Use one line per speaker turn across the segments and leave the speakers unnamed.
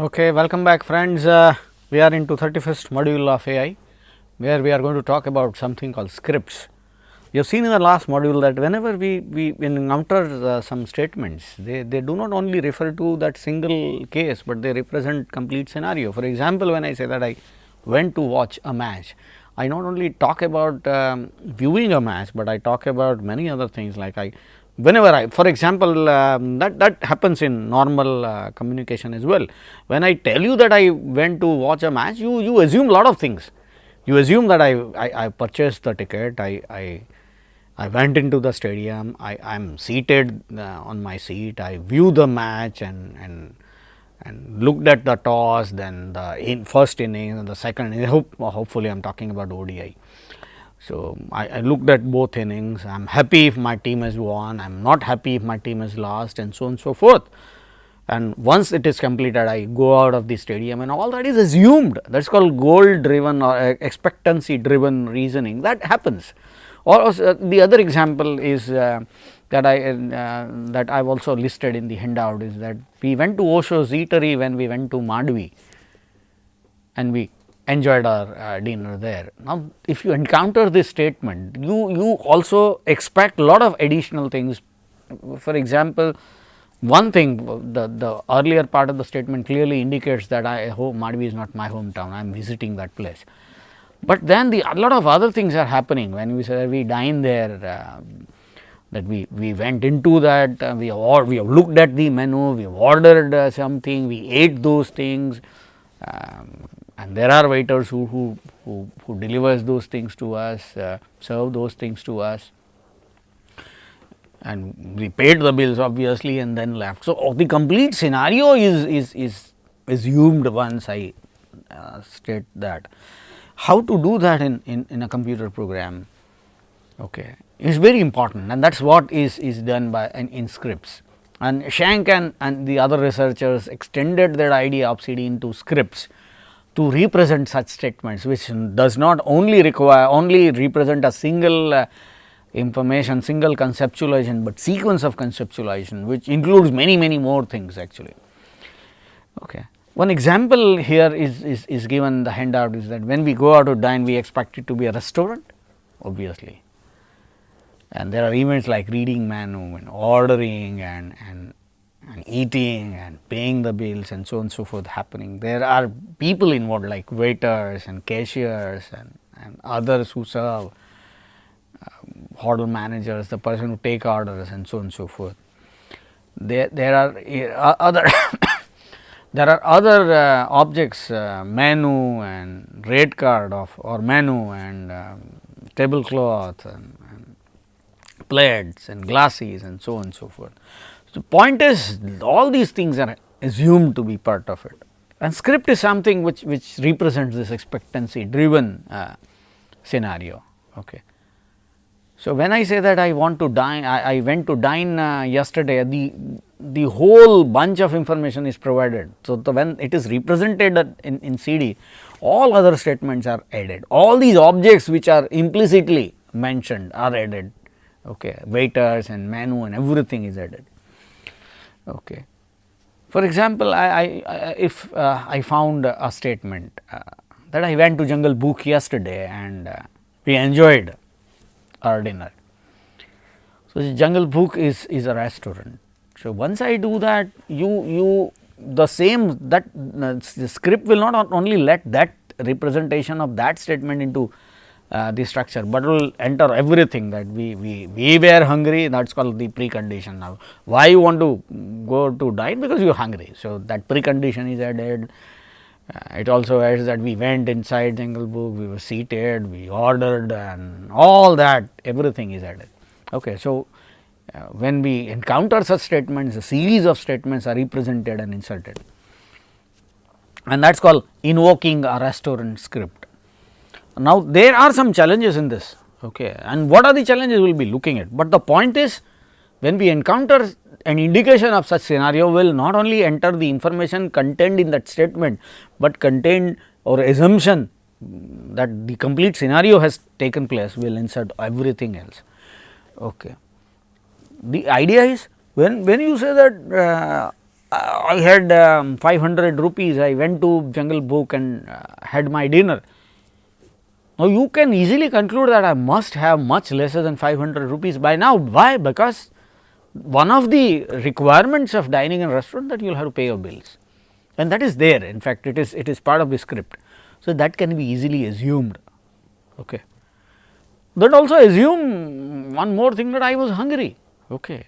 Okay, welcome back friends. We are into 31st module of AI, where we are going to talk about something called scripts. You have seen in the last module that whenever we encounter some statements, they do not only refer to that single case, but they represent complete scenario. For example, when I say that I went to watch a match, I not only talk about viewing a match, but I talk about many other things like whenever I, for example, that happens in normal communication as well. When I tell you that I went to watch a match, you assume a lot of things. You assume that I purchased the ticket, I went into the stadium, I am seated on my seat, I view the match and looked at the toss, then the first inning and the second inning. Hopefully I am talking about ODI. So, I looked at both innings. I am happy if my team has won, I am not happy if my team has lost, and so on and so forth. And once it is completed, I go out of the stadium and all that is assumed. That is called goal driven or expectancy driven reasoning. That happens. Or the other example is that I have also listed in the handout is that we went to Osho's eatery when we went to Madhvi, and we enjoyed our dinner there. Now, if you encounter this statement, you also expect a lot of additional things. For example, one thing, the earlier part of the statement clearly indicates that Madhvi is not my hometown, I am visiting that place. But then a lot of other things are happening when we say that we dine there, that we went into that, we have looked at the menu, we have ordered something, we ate those things. And there are waiters who delivers those things to us, serve those things to us, and we paid the bills obviously and then left. So, the complete scenario is assumed once I state that. How to do that in a computer program, okay, is very important, and that is what is done by in scripts. And Schenck and the other researchers extended their idea of CD into scripts to represent such statements, which does not only represent a single information, single conceptualization, but sequence of conceptualization, which includes many more things actually. Okay. One example here is given the handout is that when we go out to dine, we expect it to be a restaurant, obviously, and there are events like reading menu and ordering and eating and paying the bills and so on and so forth happening. There are people involved like waiters and cashiers and others who serve, hotel managers, the person who take orders and so on and so forth. There are other there are other objects, menu and rate card or menu and tablecloth and plates and glasses and so on and so forth. So, point is all these things are assumed to be part of it, and script is something which represents this expectancy driven scenario. Okay. So, when I say that I want to dine, I went to dine yesterday, the whole bunch of information is provided. So, when it is represented in CD, all other statements are added, all these objects which are implicitly mentioned are added, okay, waiters and menu and everything is added. Okay. For example, if I found a statement that I went to Jungle Book yesterday and we enjoyed our dinner. So, the Jungle Book is a restaurant. So, once I do that, the same that the script will not only let that representation of that statement into the structure, but will enter everything that we were hungry, that is called the precondition. Now, why you want to go to dine? Because you are hungry. So, that precondition is added. It also adds that we went inside Jungle Book, we were seated, we ordered and all that, everything is added. Okay. So, when we encounter such statements, a series of statements are represented and inserted, and that is called invoking a restaurant script. Now, there are some challenges in this, okay, and what are the challenges we will be looking at, but the point is when we encounter an indication of such scenario, will not only enter the information contained in that statement, but contain or assumption that the complete scenario has taken place, will insert everything else. Okay. The idea is when you say that I had 500 rupees, I went to Jungle Book and had my dinner. Now, you can easily conclude that I must have much lesser than 500 rupees by now. Why? Because one of the requirements of dining in a restaurant that you will have to pay your bills, and that is there. In fact, it is part of the script. So, that can be easily assumed. Okay. That also assume one more thing, that I was hungry. Okay.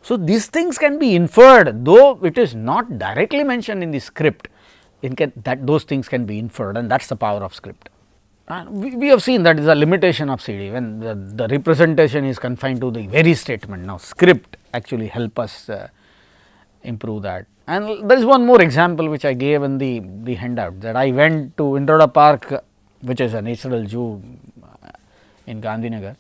So, these things can be inferred, though it is not directly mentioned in the script, that those things can be inferred, and that is the power of script. We have seen that is a limitation of CD, when the representation is confined to the very statement. Now, script actually help us improve that. And there is one more example which I gave in the handout, that I went to Indora Park, which is a natural zoo in Gandhinagar,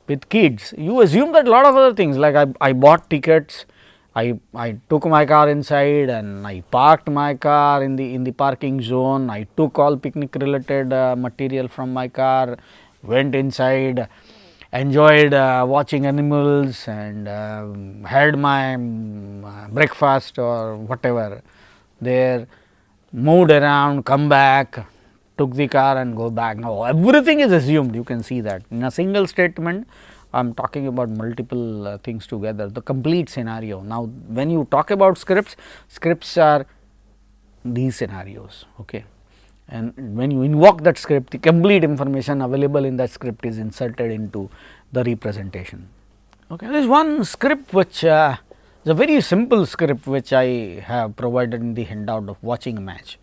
with kids. You assume that a lot of other things, like I bought tickets, I took my car inside and I parked my car in the parking zone. I took all picnic related material from my car, went inside, enjoyed watching animals, and had my breakfast or whatever there, moved around, come back, took the car and go back. Now, everything is assumed. You can see that in a single statement I am talking about multiple things together, the complete scenario. Now, when you talk about scripts, scripts are these scenarios. Okay. And when you invoke that script, the complete information available in that script is inserted into the representation. Okay. There is one script which is a very simple script which I have provided in the handout of watching a match.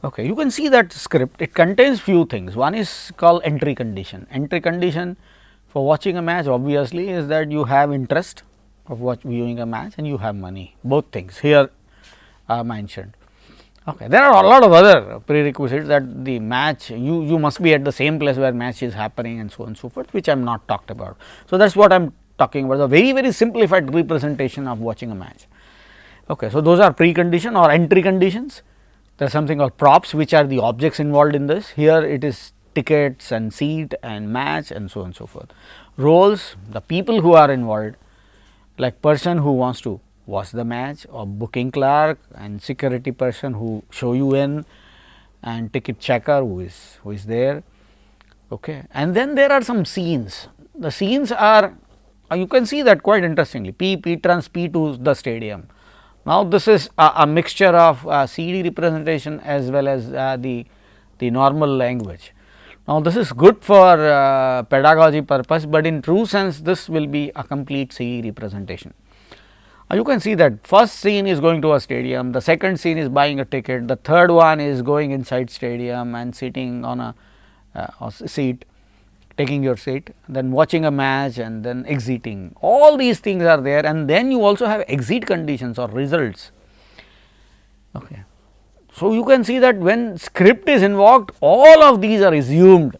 Okay. You can see that script, it contains few things. One is called entry condition. Entry condition for watching a match obviously is that you have interest of viewing a match and you have money, both things here are mentioned. Okay. There are a lot of other prerequisites, that the match, you must be at the same place where match is happening and so on and so forth, which I am not talked about. So, that is what I am talking about, a very simplified representation of watching a match. Okay. So, those are precondition or entry conditions. There is something called props, which are the objects involved in this. Here it is tickets and seat and match and so on and so forth. Roles, the people who are involved, like person who wants to watch the match, or booking clerk and security person who show you in, and ticket checker who is there. Okay. And then there are some scenes. The scenes are, you can see that quite interestingly, P trans P to the stadium. Now, this is a mixture of CD representation as well as the normal language. Now, this is good for pedagogy purpose, but in true sense this will be a complete CD representation. You can see that first scene is going to a stadium, the second scene is buying a ticket, the third one is going inside stadium and sitting on a seat, taking your seat, then watching a match and then exiting. All these things are there, and then you also have exit conditions or results. Okay. So, you can see that when script is invoked, all of these are assumed,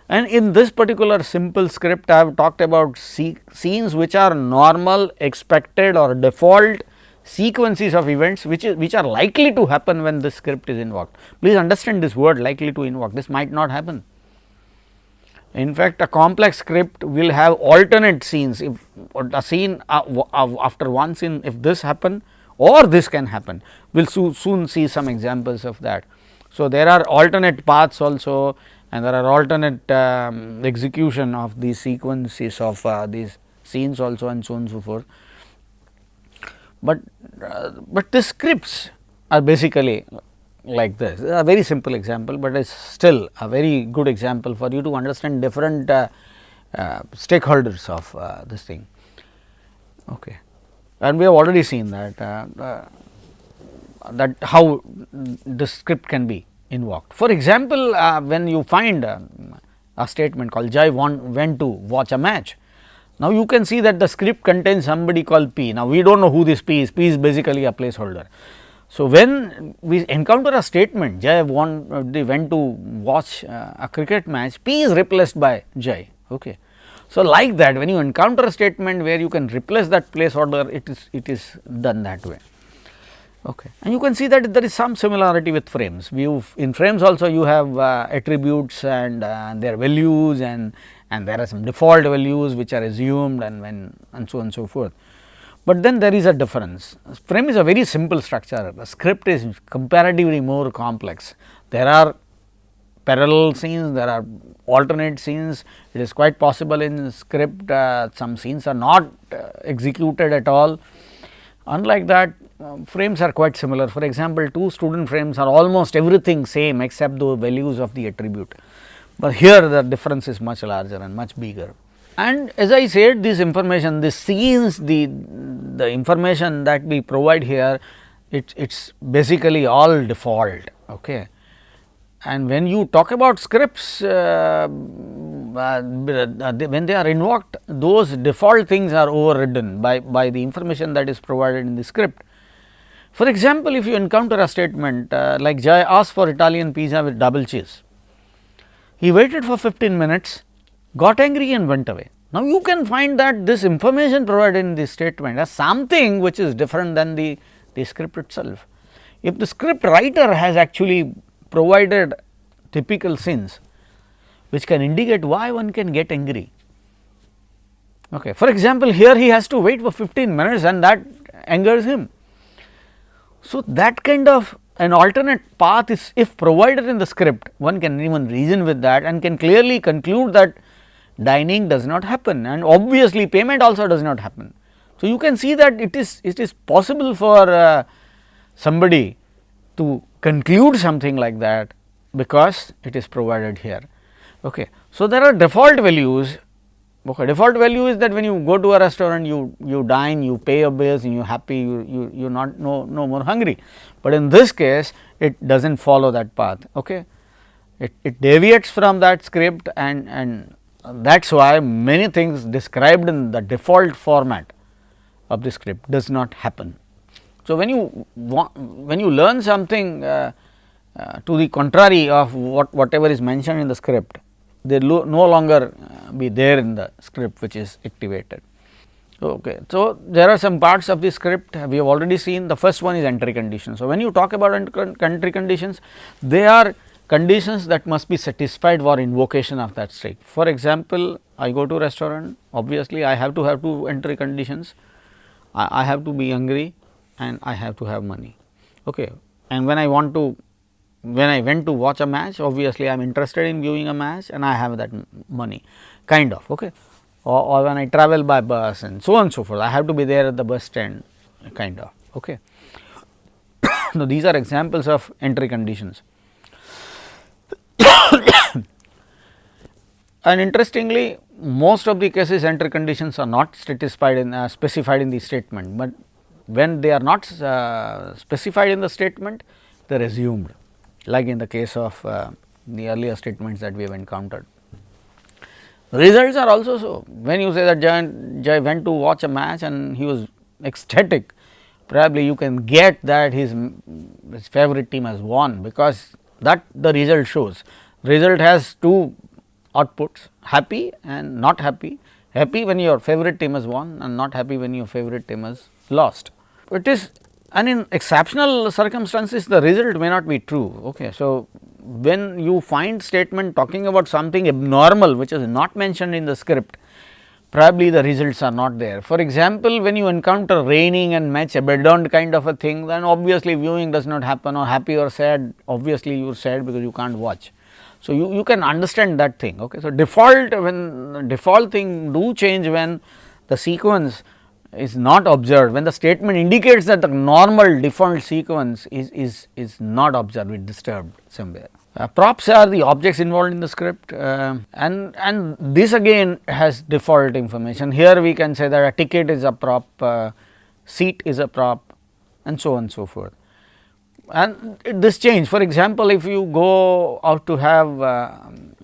and in this particular simple script I have talked about scenes which are normal, expected or default sequences of events which are likely to happen when this script is invoked. Please understand this word, likely to invoke, this might not happen. In fact, a complex script will have alternate scenes. If a scene after one scene, if this happen or this can happen, we will soon see some examples of that. So, there are alternate paths also, and there are alternate execution of these sequences of these scenes also, and so on and so forth. But the scripts are basically like this. This is a very simple example, but it is still a very good example for you to understand different stakeholders of this thing. Okay. And we have already seen that that how the script can be invoked. For example, when you find a statement called Jai went to watch a match. Now, you can see that the script contains somebody called P. Now, we do not know who this P is basically a placeholder. So, when we encounter a statement Jai went to watch a cricket match, P is replaced by Jai. Okay. So, like that, when you encounter a statement where you can replace that placeholder, it is done that way. Okay. And you can see that there is some similarity with frames. In frames also you have attributes and their values, and there are some default values which are assumed and so on and so forth. but then there is a difference. Frame is a very simple structure, the script is comparatively more complex. There are parallel scenes, there are alternate scenes. It is quite possible in script some scenes are not executed at all. Unlike that, frames are quite similar. For example, two student frames are almost everything same except the values of the attribute, but here the difference is much larger and much bigger. And as I said, this information, the scenes, the information that we provide here, it's basically all default. Okay. And when you talk about scripts, when they are invoked, those default things are overridden by the information that is provided in the script. For example, if you encounter a statement like Jay asked for Italian pizza with double cheese, he waited for 15 minutes, got angry and went away. Now, you can find that this information provided in this statement as something which is different than the script itself. If the script writer has actually provided typical scenes which can indicate why one can get angry. Okay. For example, here he has to wait for 15 minutes and that angers him. So, that kind of an alternate path is if provided in the script, one can even reason with that and can clearly conclude that dining does not happen and obviously payment also does not happen. So, you can see that it is possible for somebody to conclude something like that because it is provided here. Okay. So, there are default values. Okay. Default value is that when you go to a restaurant, you dine, you pay your bills and you are happy, you are not no more hungry, but in this case it does not follow that path. Okay. It deviates from that script and that is why many things described in the default format of the script does not happen. So, when you learn something to the contrary of whatever is mentioned in the script, they no longer be there in the script which is activated. Okay. So, there are some parts of the script we have already seen. The first one is entry conditions. So, when you talk about entry conditions, they are conditions that must be satisfied for invocation of that state. For example, I go to restaurant, obviously I have to have two entry conditions. I have to be hungry and I have to have money. Okay. And when I went to watch a match, obviously I am interested in viewing a match and I have that money, kind of. Okay. Or when I travel by bus and so on and so forth, I have to be there at the bus stand, kind of. Okay. Now, these are examples of entry conditions. And interestingly, most of the cases entry conditions are not specified in the statement, but when they are not specified in the statement, they are assumed, like in the case of the earlier statements that we have encountered. Results are also so. When you say that Jay went to watch a match and he was ecstatic, probably you can get that his favorite team has won, because that the result shows. Result has two outputs, happy and not happy. Happy when your favorite team has won and not happy when your favorite team has lost. It is, and in exceptional circumstances the result may not be true. Okay. So, when you find statement talking about something abnormal which is not mentioned in the script, probably the results are not there. For example, when you encounter raining and match abandoned kind of a thing, then obviously viewing does not happen, or happy or sad, obviously you are sad because you can't watch. So, you can understand that thing. Okay. So, default thing do change when the sequence is not observed, when the statement indicates that the normal default sequence is not observed, it disturbed somewhere. Props are the objects involved in the script, and this again has default information. Here we can say that a ticket is a prop, seat is a prop, and so on and so forth. And this change, for example, if you go out to have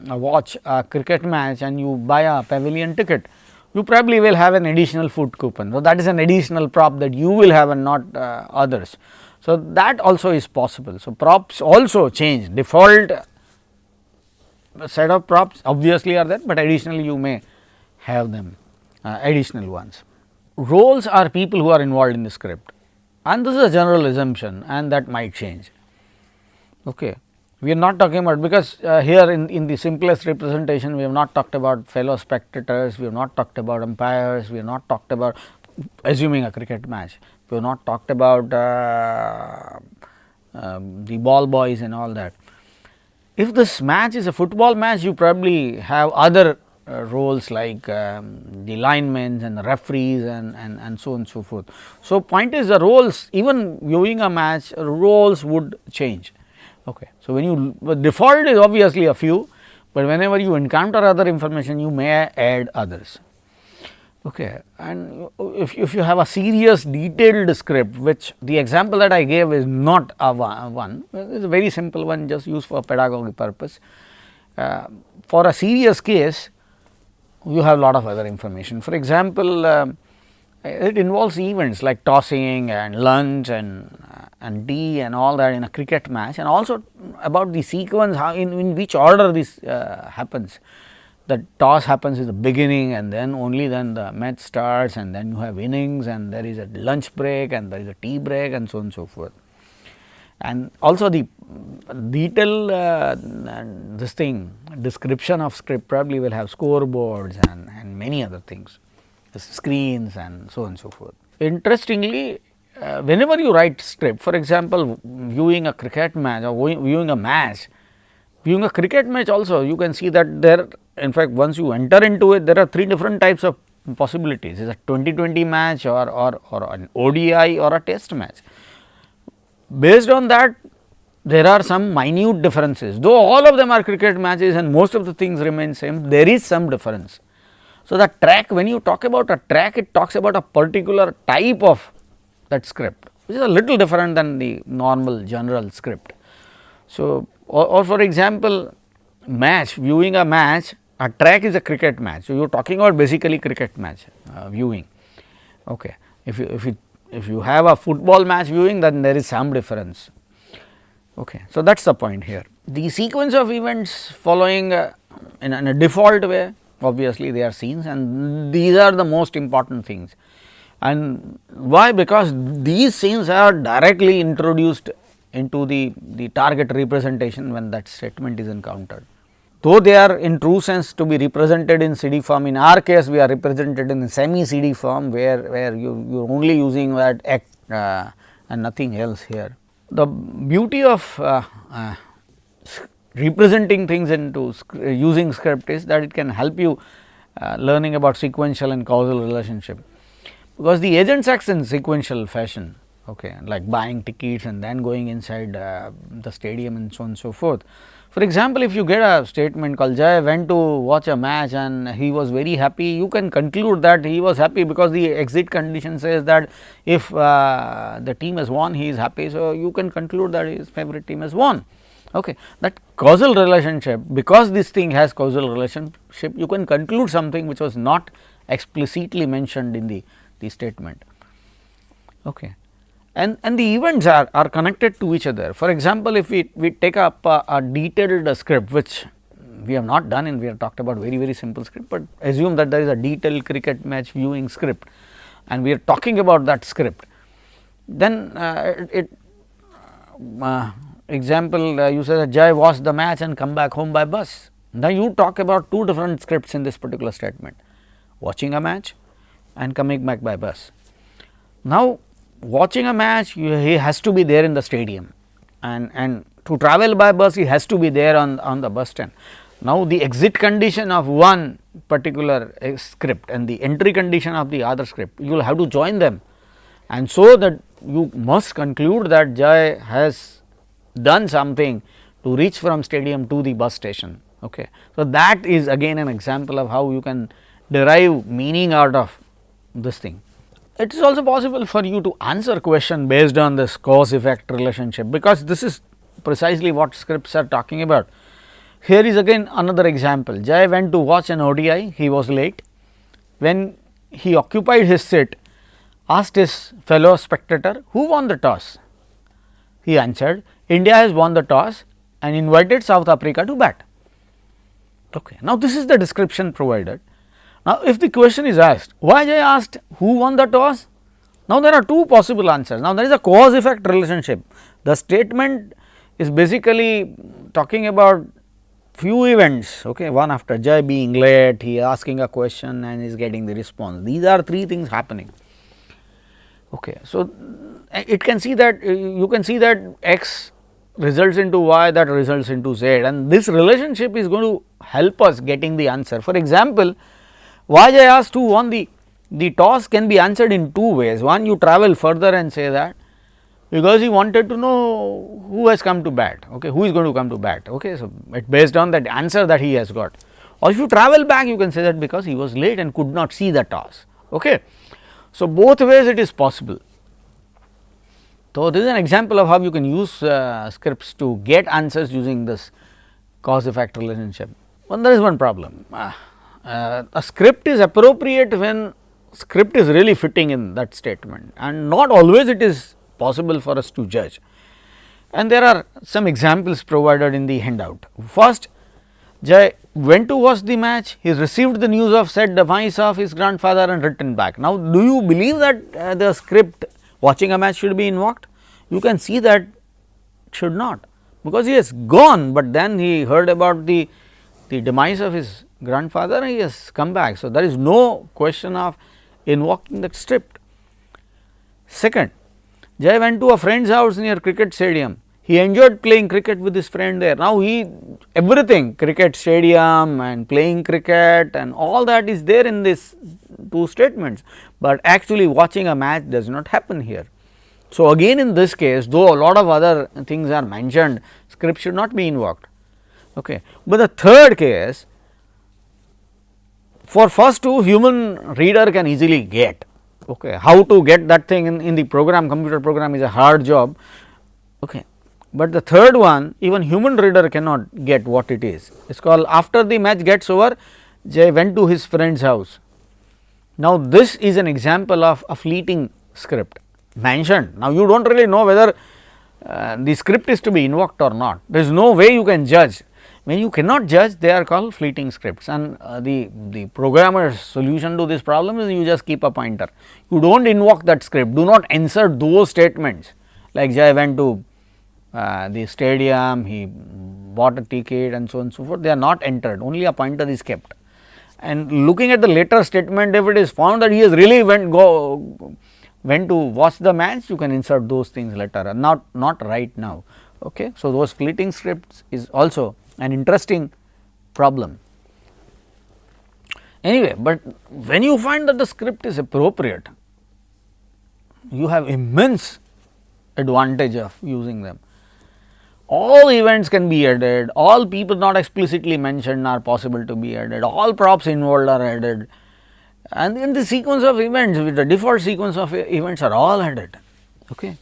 watch a cricket match and you buy a pavilion ticket, you probably will have an additional food coupon. So, that is an additional prop that you will have and not others. So, that also is possible. So, props also change, default set of props obviously are there, but additionally you may have them additional ones. Roles are people who are involved in the script, and this is a general assumption and that might change. Okay. We are not talking about, because here in the simplest representation we have not talked about fellow spectators, we have not talked about umpires, we have not talked about, assuming a cricket match, we have not talked about the ball boys and all that. If this match is a football match, you probably have other roles like the linemen and the referees and so on and so forth. So, point is the roles, even viewing a match, roles would change. Okay. So, when you default is obviously a few, but whenever you encounter other information, you may add others. Okay. And if you have a serious detailed script, which the example that I gave is not a one, it is a very simple one, just used for pedagogy purpose. For a serious case, you have a lot of other information. For example, it involves events like tossing and lunge and tea and all that in a cricket match, and also about the sequence, how in which order this happens. The toss happens in the beginning, and then only then the match starts, and then you have innings, and there is a lunch break, and there is a tea break, and so on and so forth. And also the detail this thing description of script probably will have scoreboards and many other things, the screens and so on and so forth. Interestingly, whenever you write script, for example, viewing a cricket match or viewing a match, viewing a cricket match also, you can see that there, in fact, once you enter into it, there are 3 different types of possibilities. It is a 2020 match or an ODI or a test match. Based on that, there are some minute differences, though all of them are cricket matches and most of the things remain same, there is some difference. So, the track, when you talk about a track, it talks about a particular type of that script, which is a little different than the normal general script. So, or for example, match, viewing a match, a track is a cricket match. So, you are talking about basically cricket match viewing. Okay. If you have a football match viewing, then there is some difference. Okay. So, that is the point here. The sequence of events following in a default way, obviously they are scenes, and these are the most important things. And why? Because these scenes are directly introduced into the target representation when that statement is encountered. Though they are in true sense to be represented in CD form, in our case we are represented in semi CD form, where you are only using that act and nothing else here. The beauty of representing things into using script is that it can help you learning about sequential and causal relationship, because the agents acts in sequential fashion. Okay, like buying tickets and then going inside the stadium and so on and so forth. For example, if you get a statement called Jay went to watch a match and he was very happy, you can conclude that he was happy because the exit condition says that if the team has won, he is happy. So, you can conclude that his favorite team has won. Okay. That causal relationship, because this thing has causal relationship, you can conclude something which was not explicitly mentioned in the statement. Okay. And the events are connected to each other. For example, if we take up a detailed script, which we have not done, and we have talked about very simple script, but assume that there is a detailed cricket match viewing script and we are talking about that script, then example, you say that Jai watched the match and come back home by bus. Now, you talk about 2 different scripts in this particular statement, watching a match and coming back by bus. Now, watching a match, he has to be there in the stadium, and to travel by bus, he has to be there on the bus stand. Now, the exit condition of one particular script and the entry condition of the other script, you will have to join them, and so that you must conclude that Jai has done something to reach from stadium to the bus station. Okay. So, that is again an example of how you can derive meaning out of this thing. It is also possible for you to answer question based on this cause effect relationship, because this is precisely what scripts are talking about. Here is again another example. Jai went to watch an ODI, he was late. When he occupied his seat, asked his fellow spectator, who won the toss? He answered, India has won the toss and invited South Africa to bat. Okay. Now, this is the description provided. Now, if the question is asked, why Jai asked who won the toss? Now, there are 2 possible answers. Now, there is a cause effect relationship. The statement is basically talking about few events, okay, one after Jai being late, he asking a question and is getting the response. These are 3 things happening. Okay. So, it can see that you can see that x results into y, that results into z, and this relationship is going to help us getting the answer. For example, why I asked who won the toss can be answered in two ways. One, you travel further and say that because he wanted to know who has come to bat, okay, who is going to come to bat. Okay. So, it based on that answer that he has got, or if you travel back you can say that because he was late and could not see the toss. Okay. So, both ways it is possible. So, this is an example of how you can use scripts to get answers using this cause effect relationship. But there is one problem. A script is appropriate when script is really fitting in that statement, and not always it is possible for us to judge. And there are some examples provided in the handout. First, Jay went to watch the match, he received the news of said demise of his grandfather and returned back. Now, do you believe that the script watching a match should be invoked? You can see that should not, because he has gone, but then he heard about the demise of his grandfather and he has come back. So, there is no question of invoking that script. Second, Jay went to a friend's house near cricket stadium. He enjoyed playing cricket with his friend there. Now, everything cricket stadium and playing cricket and all that is there in these two statements, but actually watching a match does not happen here. So, again in this case, though a lot of other things are mentioned, script should not be invoked. Okay. But the third case, for first two, human reader can easily get. Okay. How to get that thing in the program, computer program is a hard job. Okay. But the third one, even human reader cannot get what it is. It is called after the match gets over, Jay went to his friend's house. Now, this is an example of a fleeting script mentioned. Now, you do not really know whether the script is to be invoked or not. There is no way you can judge. When you cannot judge, they are called fleeting scripts, and the programmer's solution to this problem is you just keep a pointer. You do not invoke that script, do not insert those statements like Jay went to the stadium, he bought a ticket and so on and so forth. They are not entered, only a pointer is kept. And looking at the later statement, if it is found that he has really went to watch the match, you can insert those things later and not right now. Okay. So, those fleeting scripts is also an interesting problem. Anyway, but when you find that the script is appropriate, you have immense advantage of using them. All events can be added, all people not explicitly mentioned are possible to be added, all props involved are added, and in the sequence of events, with the default sequence of events are all added. Okay.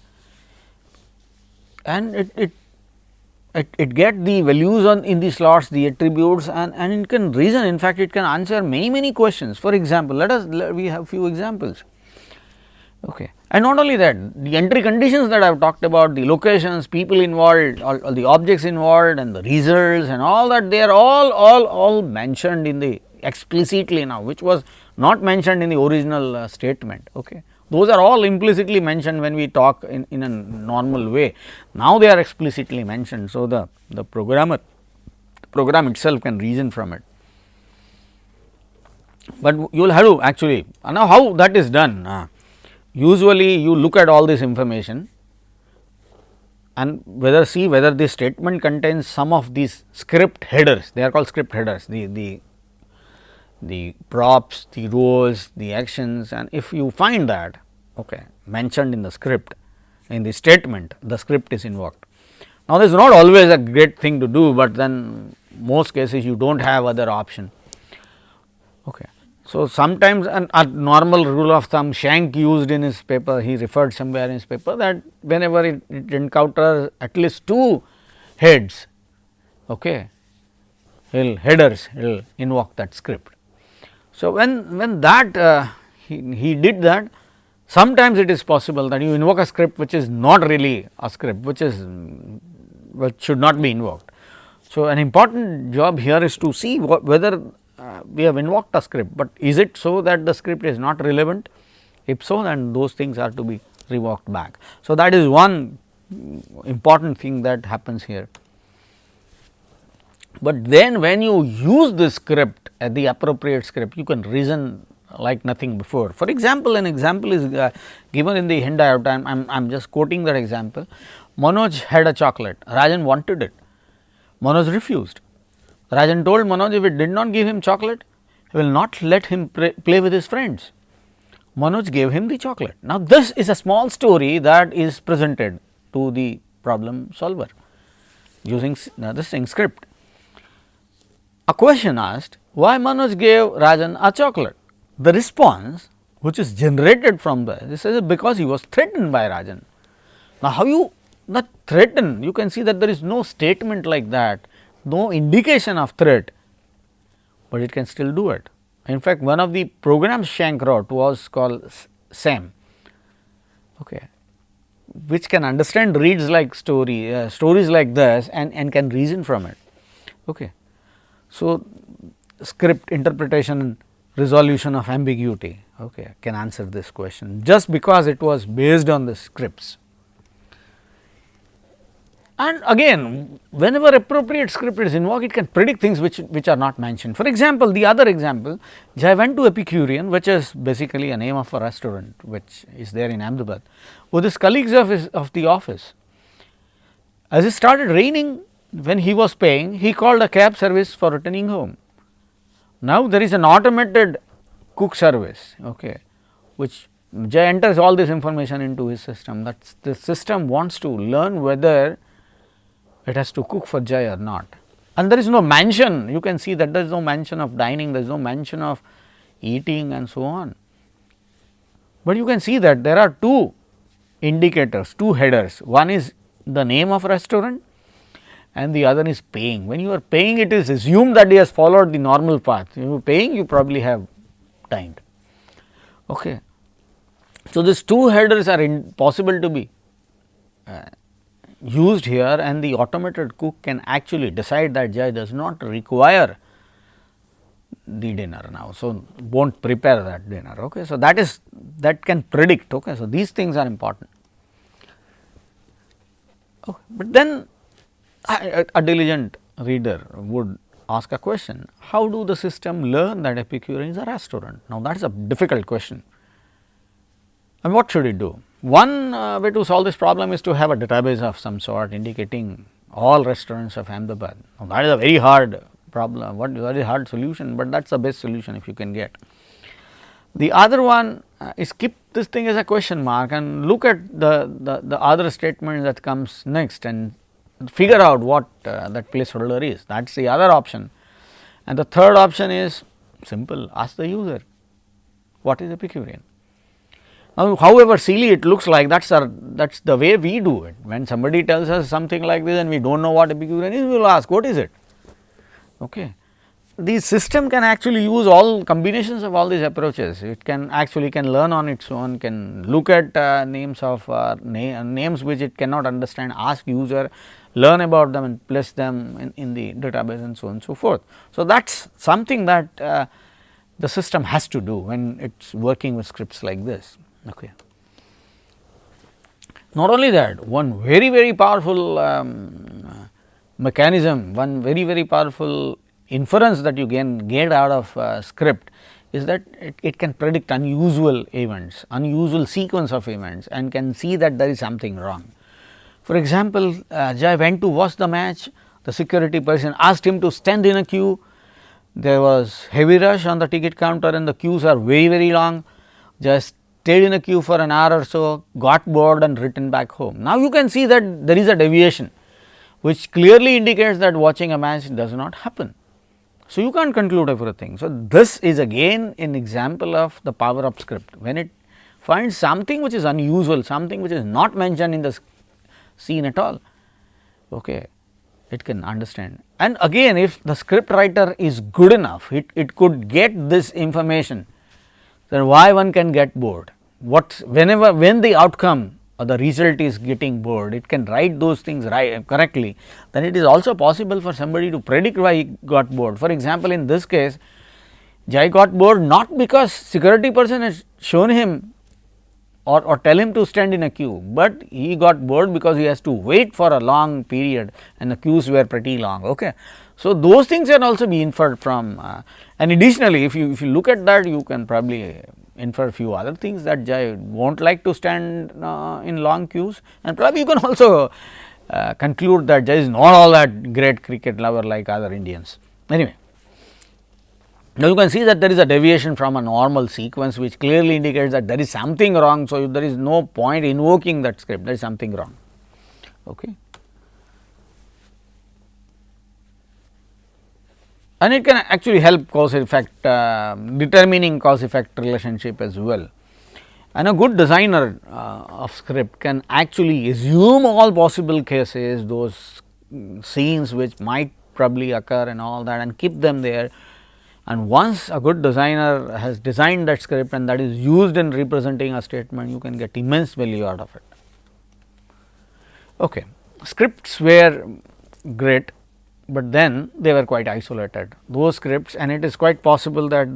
And it get the values in the slots, the attributes, and it can reason. In fact, it can answer many questions. For example, we have few examples. Okay. And not only that, the entry conditions that I have talked about, the locations, people involved, all the objects involved and the results and all that, they are all mentioned in the explicitly now, which was not mentioned in the original statement. Okay. Those are all implicitly mentioned when we talk in a normal way. Now, they are explicitly mentioned. So, the program itself can reason from it. But you will have to actually, now how that is done? Usually, you look at all this information and see whether this statement contains some of these script headers, they are called script headers, the props, the roles, the actions, and if you find that mentioned in the script, in the statement, the script is invoked. Now, this is not always a great thing to do, but then most cases you do not have other option. Okay. So, sometimes a normal rule of thumb, Schenck used in his paper, he referred somewhere in his paper that whenever it encounters at least two heads, headers, he will invoke that script. So, when that he did that, sometimes it is possible that you invoke a script which is not really a script, which should not be invoked. So, an important job here is to see whether we have invoked a script, but is it so that the script is not relevant? If so, then those things are to be revoked back. So, that is one important thing that happens here. But then when you use the script, the appropriate script, you can reason like nothing before. For example, an example is given in the Henn diagram. I am just quoting that example. Manoj had a chocolate, Rajan wanted it, Manoj refused. Rajan told Manoj if it did not give him chocolate, he will not let him play with his friends. Manoj gave him the chocolate. Now, this is a small story that is presented to the problem solver using this thing script. A question asked, why Manoj gave Rajan a chocolate? The response which is generated from this is because he was threatened by Rajan. Now, how you not threaten? You can see that there is no statement like that, no indication of threat, but it can still do it. In fact, one of the programs Shank wrote was called SAM, okay, which can understand reads like stories like this and can reason from it. Okay. So, script interpretation and resolution of ambiguity, okay, can answer this question just because it was based on the scripts. And again, whenever appropriate script is invoked, it can predict things which are not mentioned. For example, the other example, Jai went to Epicurean, which is basically a name of a restaurant which is there in Ahmedabad, with his colleagues of the office. As it started raining, when he was paying, he called a cab service for returning home. Now, there is an automated cook service, okay, which Jai enters all this information into his system. That the system wants to learn whether it has to cook for Jai or not. And there is no mention, you can see that there is no mention of dining, there is no mention of eating and so on. But you can see that there are two indicators, two headers, one is the name of restaurant and the other is paying. When you are paying, it is assumed that he has followed the normal path. When you are paying, you probably have dined. Okay. So, these two headers are possible to be used here, and the automated cook can actually decide that Jai does not require the dinner now. So, will not prepare that dinner. Okay. So, that can predict. Okay. So, these things are important. Okay. But then a diligent reader would ask a question, how do the system learn that Epicurean is a restaurant? Now, that is a difficult question, and what should it do? One way to solve this problem is to have a database of some sort indicating all restaurants of Ahmedabad. Now, that is a very hard problem, very hard solution, but that is the best solution if you can get. The other one is keep this thing as a question mark and look at the other statement that comes next and figure out what that placeholder is. That is the other option. And the third option is simple, ask the user what is Epicurean. Now, however silly it looks like, that is the way we do it. When somebody tells us something like this and we do not know what Epicurean is, we will ask what is it. Okay. The system can actually use all combinations of all these approaches. It can actually learn on its own, can look at names of names which it cannot understand, ask user, learn about them and place them in the database and so on and so forth. So, that is something that the system has to do when it is working with scripts like this. Okay. Not only that, one very powerful mechanism, one very powerful inference that you can get out of script is that it can predict unusual events, unusual sequence of events and can see that there is something wrong. For example, Jai went to watch the match, the security person asked him to stand in a queue, there was heavy rush on the ticket counter and the queues are very long. Jai stayed in a queue for an hour or so, got bored and returned back home. Now, you can see that there is a deviation which clearly indicates that watching a match does not happen. So, you can't conclude everything. So, this is again an example of the power of script. When it finds something which is unusual, something which is not mentioned in the scene at all, okay, it can understand. And again, if the script writer is good enough, it could get this information, then why one can get bored. When the outcome or the result is getting bored, it can write those things correctly, then it is also possible for somebody to predict why he got bored. For example, in this case, Jai got bored not because security person has shown him or tell him to stand in a queue, but he got bored because he has to wait for a long period and the queues were pretty long. Okay. So, those things can also be inferred from and additionally if you look at that, you can probably infer a few other things, that Jai won't like to stand in long queues, and probably you can also conclude that Jai is not all that great cricket lover like other Indians. Anyway, now you can see that there is a deviation from a normal sequence, which clearly indicates that there is something wrong. So, there is no point invoking that script, there is something wrong. Okay. And it can actually help cause effect determining cause effect relationship as well. And a good designer of script can actually assume all possible cases, those scenes which might probably occur and all that, and keep them there. And once a good designer has designed that script and that is used in representing a statement, you can get immense value out of it. Okay. Scripts were great, but then they were quite isolated. Those scripts, and it is quite possible that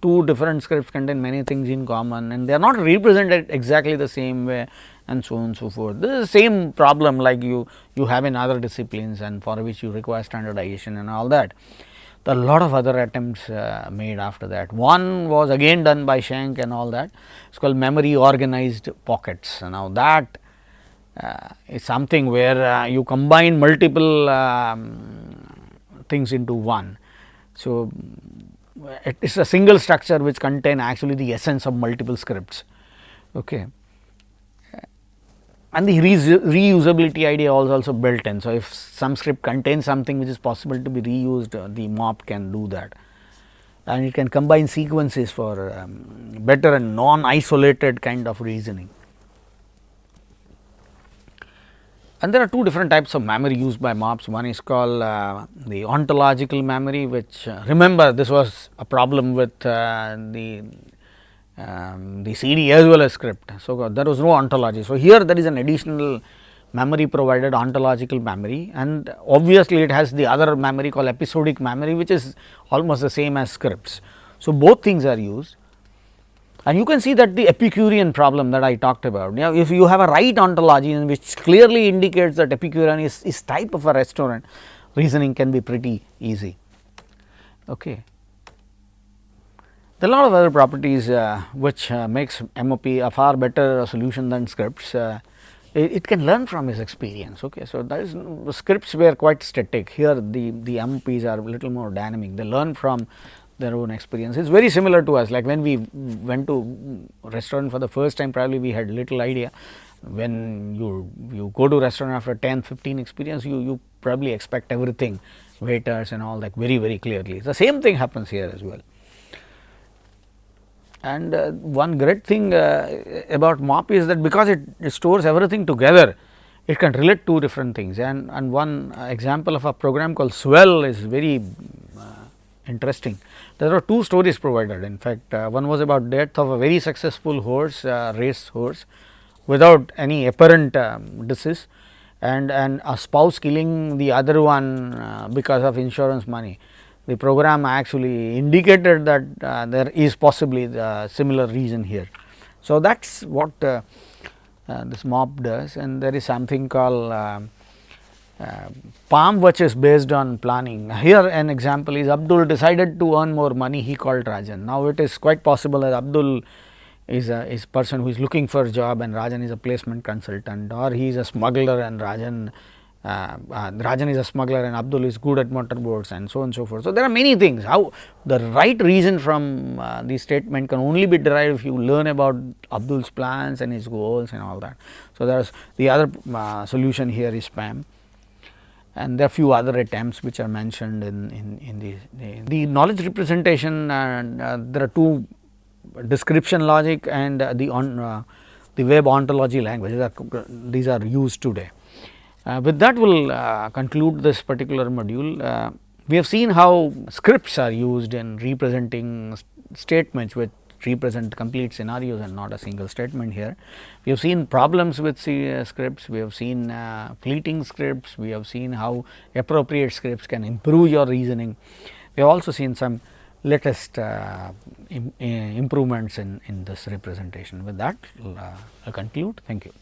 two different scripts contain many things in common, and they are not represented exactly the same way, and so on and so forth. This is the same problem like you have in other disciplines, and for which you require standardization and all that. There are a lot of other attempts made after that. One was again done by Schenck and all that. It's called memory organized pockets. Now, that is something where you combine multiple things into one. So, it is a single structure which contain actually the essence of multiple scripts. Okay. And the reusability idea was also built in. So, if some script contains something which is possible to be reused, the MOP can do that, and it can combine sequences for better and non-isolated kind of reasoning. And there are two different types of memory used by MOPs. One is called the ontological memory, which remember this was a problem with the CD as well as script. So, there was no ontology. So, here there is an additional memory provided, ontological memory, and obviously it has the other memory called episodic memory, which is almost the same as scripts. So, both things are used. And you can see that the Epicurean problem that I talked about, now if you have a right ontology in which clearly indicates that Epicurean is type of a restaurant, reasoning can be pretty easy. Okay. There are a lot of other properties which makes MOP a far better solution than scripts. It can learn from his experience. Okay. So, that is scripts were quite static, here the MOPs are a little more dynamic, they learn from their own experience. It is very similar to us, like when we went to restaurant for the first time, probably we had little idea. When you go to restaurant after 10, 15 experience, you probably expect everything, waiters and all that very clearly. The same thing happens here as well. And one great thing about MOP is that because it stores everything together, it can relate to different things. And one example of a program called Swell is very interesting. There are two stories provided. In fact, one was about death of a very successful horse, race horse, without any apparent disease, and a spouse killing the other one because of insurance money. The program actually indicated that there is possibly the similar reason here. So, that is what this MOP does, and there is something called PALM, which is based on planning. Here an example is Abdul decided to earn more money, he called Rajan. Now, it is quite possible that Abdul is a person who is looking for a job and Rajan is a placement consultant, or he is a smuggler and Rajan is a smuggler and Abdul is good at motorboats, and so on and so forth. So, there are many things. How the right reason from the statement can only be derived if you learn about Abdul's plans and his goals and all that. So, there is the other solution here is PAM. And there are few other attempts which are mentioned in the knowledge representation. There are two, description logic and the web ontology language. These are used today. With that, we will conclude this particular module. We have seen how scripts are used in representing statements which represent complete scenarios and not a single statement here. We have seen problems with scripts, we have seen fleeting scripts, we have seen how appropriate scripts can improve your reasoning. We have also seen some latest improvements in this representation. With that, I conclude. Thank you.